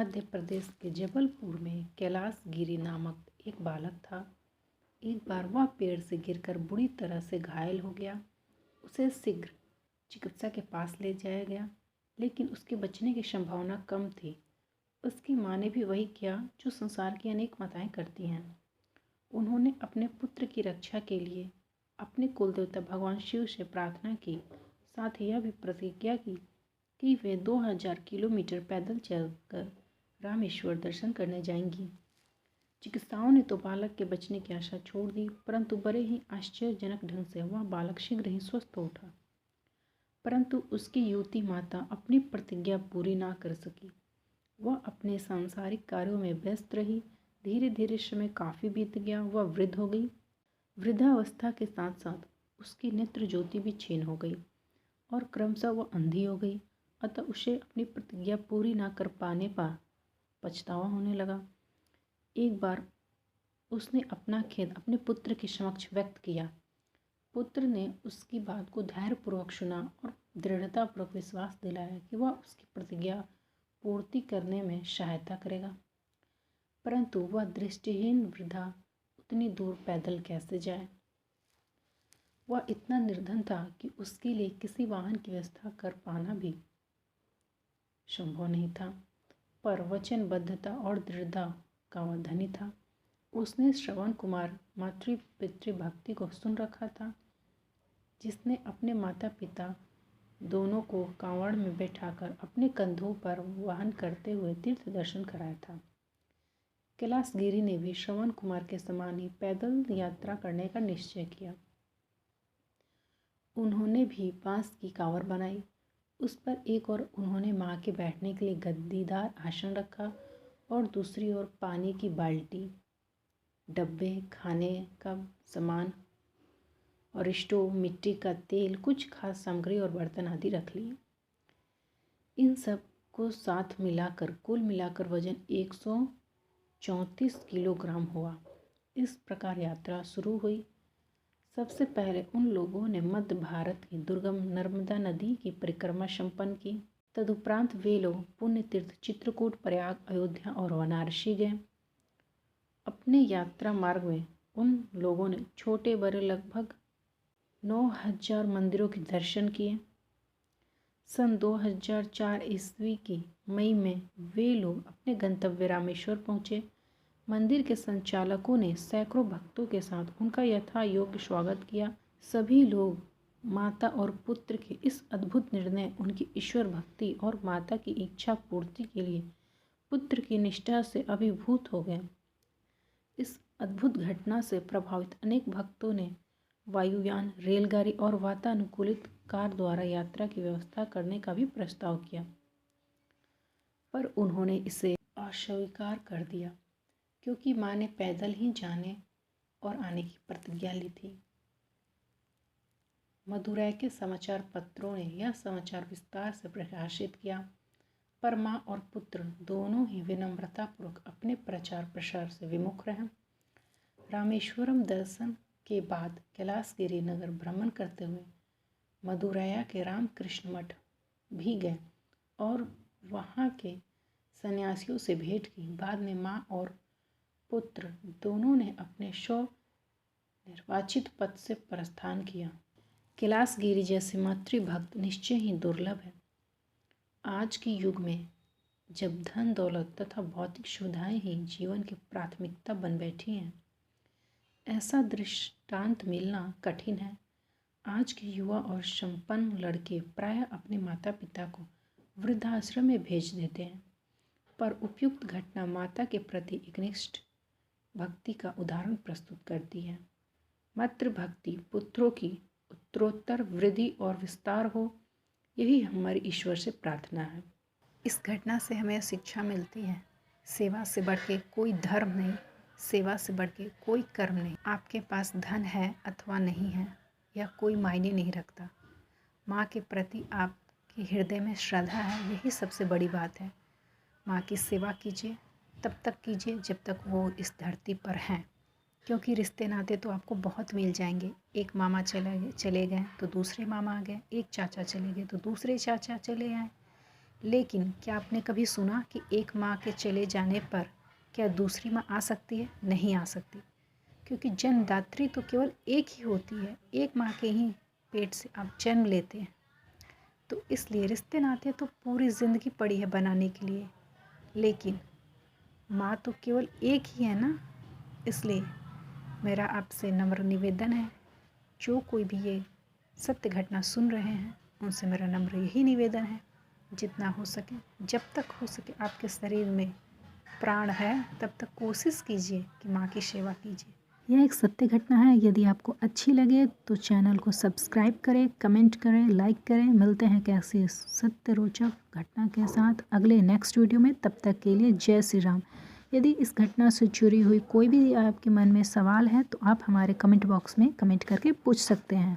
मध्य प्रदेश के जबलपुर में कैलाश गिरी नामक एक बालक था। एक बार वह पेड़ से गिरकर बुरी तरह से घायल हो गया। उसे शीघ्र चिकित्सा के पास ले जाया गया, लेकिन उसके बचने की संभावना कम थी। उसकी माँ ने भी वही किया जो संसार की अनेक माताएं करती हैं। उन्होंने अपने पुत्र की रक्षा के लिए अपने कुलदेवता भगवान शिव से प्रार्थना की, साथ ही यह भी प्रतिज्ञा की कि वे 2000 किलोमीटर पैदल चलकर रामेश्वर दर्शन करने जाएंगी। चिकित्साओं ने तो बालक के बचने की आशा छोड़ दी, परंतु बड़े ही आश्चर्यजनक ढंग से वह बालक शीघ्र ही स्वस्थ हो उठा। परंतु उसकी युवती माता अपनी प्रतिज्ञा पूरी ना कर सकी। वह अपने सांसारिक कार्यों में व्यस्त रही। धीरे धीरे समय काफ़ी बीत गया। वह वृद्ध हो गई। वृद्धावस्था के साथ साथ उसकी नेत्र ज्योति भी क्षीण हो गई और क्रमशः वह अंधी हो गई। अतः उसे अपनी प्रतिज्ञा पूरी ना कर पाने पर पछतावा होने लगा। एक बार उसने अपना खेद अपने पुत्र के समक्ष व्यक्त किया। पुत्र ने उसकी बात को धैर्यपूर्वक सुना और दृढ़तापूर्वक विश्वास दिलाया कि वह उसकी प्रतिज्ञा पूर्ति करने में सहायता करेगा। परंतु वह दृष्टिहीन वृद्धा उतनी दूर पैदल कैसे जाए। वह इतना निर्धन था कि उसके लिए किसी वाहन की व्यवस्था कर पाना भी संभव नहीं था, पर वचनबद्धता और दृढ़ता का वह धनी था। उसने श्रवण कुमार मातृ पितृ भक्ति को सुन रखा था, जिसने अपने माता पिता दोनों को कांवड़ में बैठाकर अपने कंधों पर वहन करते हुए तीर्थ दर्शन कराया था। कैलाशगिरी ने भी श्रवण कुमार के समान ही पैदल यात्रा करने का निश्चय किया। उन्होंने भी बांस की कांवर बनाई। उस पर एक ओर उन्होंने माँ के बैठने के लिए गद्दीदार आसन रखा और दूसरी ओर पानी की बाल्टी, डब्बे, खाने का सामान और स्टोव, मिट्टी का तेल, कुछ खास सामग्री और बर्तन आदि रख लिए। इन सब को साथ मिलाकर कुल मिलाकर वजन 134 किलोग्राम हुआ। इस प्रकार यात्रा शुरू हुई। सबसे पहले उन लोगों ने मध्य भारत की दुर्गम नर्मदा नदी की परिक्रमा संपन्न की। तदुपरांत वे लोग पुण्य तीर्थ चित्रकूट, प्रयाग, अयोध्या और वाराणसी गए। अपने यात्रा मार्ग में उन लोगों ने छोटे बड़े लगभग 9000 मंदिरों के दर्शन किए। सन 2004 ईस्वी की मई में वे लोग अपने गंतव्य रामेश्वर पहुँचे। मंदिर के संचालकों ने सैकड़ों भक्तों के साथ उनका यथा योग्य स्वागत किया। सभी लोग माता और पुत्र के इस अद्भुत निर्णय, उनकी ईश्वर भक्ति और माता की इच्छा पूर्ति के लिए पुत्र की निष्ठा से अभिभूत हो गए। इस अद्भुत घटना से प्रभावित अनेक भक्तों ने वायुयान, रेलगाड़ी और वातानुकूलित कार द्वारा यात्रा की व्यवस्था करने का भी प्रस्ताव किया, पर उन्होंने इसे अस्वीकार कर दिया, क्योंकि माँ ने पैदल ही जाने और आने की प्रतिज्ञा ली थी। मदुरै के समाचार पत्रों ने यह समाचार विस्तार से प्रकाशित किया, पर माँ और पुत्र दोनों ही विनम्रतापूर्वक अपने प्रचार प्रसार से विमुख रहे। रामेश्वरम दर्शन के बाद कैलाशगिरी नगर भ्रमण करते हुए मदुरैया के रामकृष्ण मठ भी गए और वहाँ के सन्यासियों से भेंट की। बाद में माँ और पुत्र दोनों ने अपने निर्वाचित पद से प्रस्थान किया। कैलाशगिरी जैसे मातृभक्त निश्चय ही दुर्लभ है। आज के युग में जब धन दौलत तथा भौतिक सुविधाएं ही जीवन की प्राथमिकता बन बैठी हैं, ऐसा दृष्टांत मिलना कठिन है। आज के युवा और संपन्न लड़के प्रायः अपने माता पिता को वृद्धाश्रम में भेज देते हैं, पर उपयुक्त घटना माता के प्रति एक निष्ठ भक्ति का उदाहरण प्रस्तुत करती है। मातृभक्ति पुत्रों की उत्तरोत्तर वृद्धि और विस्तार हो, यही हमारी ईश्वर से प्रार्थना है। इस घटना से हमें शिक्षा मिलती है, सेवा से बढ़ के कोई धर्म नहीं, सेवा से बढ़ के कोई कर्म नहीं। आपके पास धन है अथवा नहीं है, यह कोई मायने नहीं रखता। माँ के प्रति आपके हृदय में श्रद्धा है, यही सबसे बड़ी बात है। माँ की सेवा कीजिए, तब तक कीजिए जब तक वो इस धरती पर हैं, क्योंकि रिश्ते नाते तो आपको बहुत मिल जाएंगे। एक मामा चले गए तो दूसरे मामा आ गए, एक चाचा चले गए तो दूसरे चाचा चले आए, लेकिन क्या आपने कभी सुना कि एक माँ के चले जाने पर क्या दूसरी माँ आ सकती है? नहीं आ सकती, क्योंकि जन्मदात्री तो केवल एक ही होती है। एक माँ के ही पेट से आप जन्म लेते हैं। तो इसलिए रिश्ते नाते तो पूरी ज़िंदगी पड़ी है बनाने के लिए, लेकिन माँ तो केवल एक ही है ना। इसलिए मेरा आपसे नम्र निवेदन है, जो कोई भी ये सत्य घटना सुन रहे हैं उनसे मेरा नम्र यही निवेदन है, जितना हो सके, जब तक हो सके आपके शरीर में प्राण है तब तक कोशिश कीजिए कि माँ की सेवा कीजिए। यह एक सत्य घटना है। यदि आपको अच्छी लगे तो चैनल को सब्सक्राइब करें, कमेंट करें, लाइक करें। मिलते हैं कैसे सत्य रोचक घटना के साथ अगले नेक्स्ट वीडियो में। तब तक के लिए जय श्री राम। यदि इस घटना से जुड़ी हुई कोई भी आपके मन में सवाल है तो आप हमारे कमेंट बॉक्स में कमेंट करके पूछ सकते हैं।